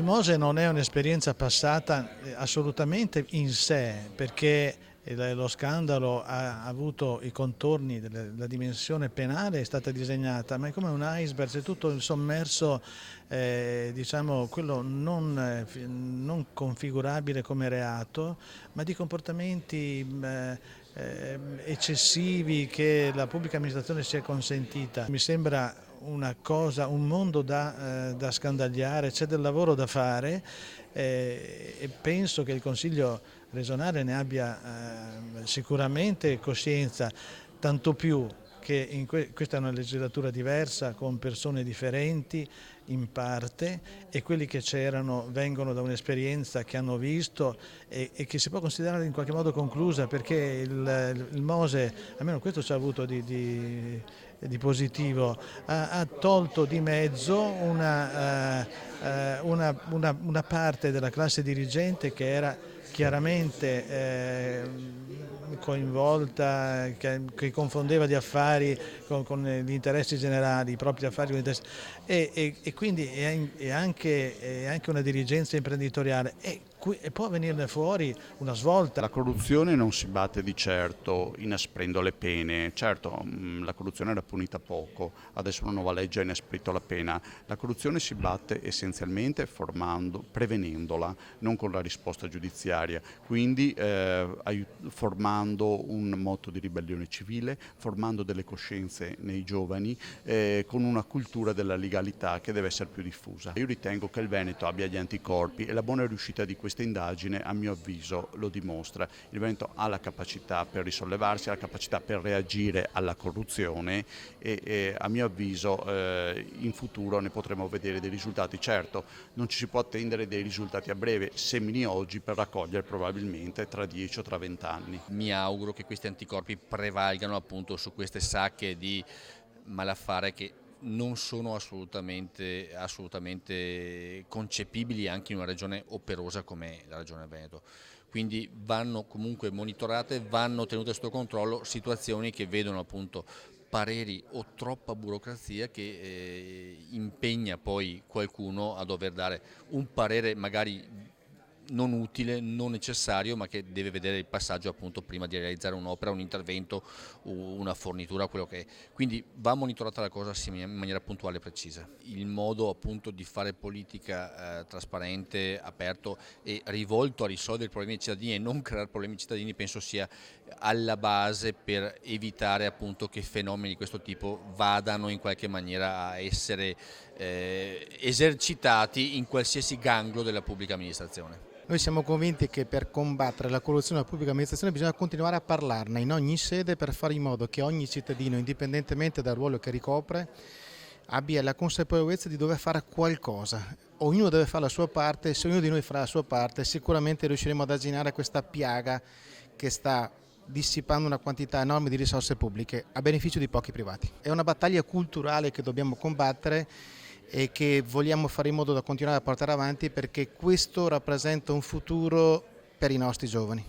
Il Mose non è un'esperienza passata assolutamente in sé, perché lo scandalo ha avuto i contorni, la dimensione penale è stata disegnata, ma è come un iceberg, c'è tutto il sommerso, diciamo, quello non configurabile come reato, ma di comportamenti eccessivi che la pubblica amministrazione si è consentita. Mi sembra una cosa, un mondo da scandagliare, c'è del lavoro da fare e penso che il Consiglio regionale ne abbia sicuramente coscienza, tanto più che questa è una legislatura diversa con persone differenti in parte e quelli che c'erano vengono da un'esperienza che hanno visto e che si può considerare in qualche modo conclusa, perché il Mose, almeno questo ci ha avuto di positivo, ha tolto di mezzo una parte della classe dirigente che era chiaramente coinvolta, che confondeva gli affari con gli interessi generali, i propri affari con gli interessi, e quindi è anche una dirigenza imprenditoriale e può venirne fuori una svolta. La corruzione non si batte di certo inasprendo le pene. Certo, la corruzione era punita poco, adesso una nuova legge ha inasprito la pena. La corruzione si batte essenzialmente prevenendola, non con la risposta giudiziaria, quindi formando un motto di ribellione civile, formando delle coscienze nei giovani, con una cultura della legalità che deve essere più diffusa. Io ritengo che il Veneto abbia gli anticorpi e la buona riuscita di questa indagine, a mio avviso, lo dimostra. Il Veneto ha la capacità per risollevarsi, ha la capacità per reagire alla corruzione e a mio avviso in futuro ne potremo vedere dei risultati. Certo, non ci si può attendere dei risultati a breve, semini oggi per raccogliere probabilmente tra 10 o tra 20 anni. Mi auguro che questi anticorpi prevalgano appunto su queste sacche di malaffare che non sono assolutamente concepibili anche in una regione operosa come la regione Veneto. Quindi vanno comunque monitorate, vanno tenute sotto controllo situazioni che vedono appunto pareri o troppa burocrazia che impegna poi qualcuno a dover dare un parere magari non utile, non necessario, ma che deve vedere il passaggio appunto prima di realizzare un'opera, un intervento, una fornitura, quello che è. Quindi va monitorata la cosa in maniera puntuale e precisa. Il modo appunto di fare politica trasparente, aperto e rivolto a risolvere i problemi dei cittadini e non creare problemi ai cittadini penso sia alla base per evitare appunto che fenomeni di questo tipo vadano in qualche maniera a essere esercitati in qualsiasi ganglo della pubblica amministrazione. Noi siamo convinti che per combattere la corruzione nella pubblica amministrazione bisogna continuare a parlarne in ogni sede per fare in modo che ogni cittadino, indipendentemente dal ruolo che ricopre, abbia la consapevolezza di dover fare qualcosa. Ognuno deve fare la sua parte e se ognuno di noi farà la sua parte sicuramente riusciremo ad arginare questa piaga che sta dissipando una quantità enorme di risorse pubbliche a beneficio di pochi privati. È una battaglia culturale che dobbiamo combattere e che vogliamo fare in modo da continuare a portare avanti perché questo rappresenta un futuro per i nostri giovani.